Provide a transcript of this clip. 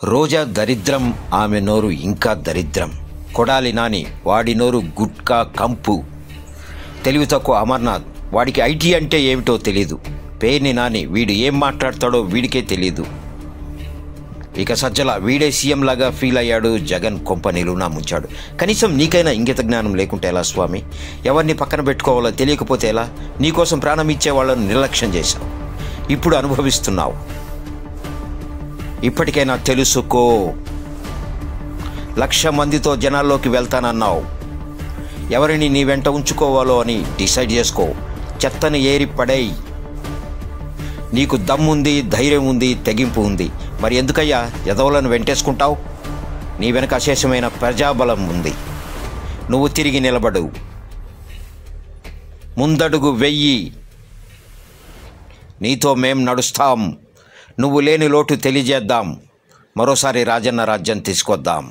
రోజా దరిద్రం, ఆమె నోరు ఇంకా దరిద్రం. కొడాలి నాని, వాడి నోరు గుట్కా కంపు. తెలివి తక్కువ అమర్నాథ్, వాడికి ఐటీ అంటే ఏమిటో తెలీదు. పేర్ని నాని, వీడు ఏం మాట్లాడతాడో వీడికే తెలీదు. ఇక సజ్జల, వీడే సీఎం లాగా ఫీల్ అయ్యాడు. జగన్ కొంప నిలువునా ముంచాడు. కనీసం నీకైనా ఇంగిత జ్ఞానం లేకుంటే ఎలా స్వామి? ఎవరిని పక్కన పెట్టుకోవాలో తెలియకపోతే ఎలా? నీకోసం ప్రాణం ఇచ్చే వాళ్ళను నిర్లక్ష్యం చేశావు, ఇప్పుడు అనుభవిస్తున్నావు. ఇప్పటికైనా తెలుసుకో. 1,00,000 మందితో జనాల్లోకి వెళ్తానన్నావు. ఎవరిని నీ వెంట ఉంచుకోవాలో అని డిసైడ్ చేసుకో. చెత్తని ఏరి పడేయి. నీకు దమ్ముంది, ధైర్యం ఉంది, తెగింపు ఉంది. మరి ఎందుకయ్యా ఎదవలను వెంటేసుకుంటావు? నీ వెనక అశేషమైన ప్రజాబలం ఉంది. నువ్వు తిరిగి నిలబడు, ముందడుగు వెయ్యి. నీతో మేం నడుస్తాం. నువ్వు లేని లోటు తెలియజేద్దాం. మరోసారి రాజన్న రాజ్యం తీసుకొద్దాం.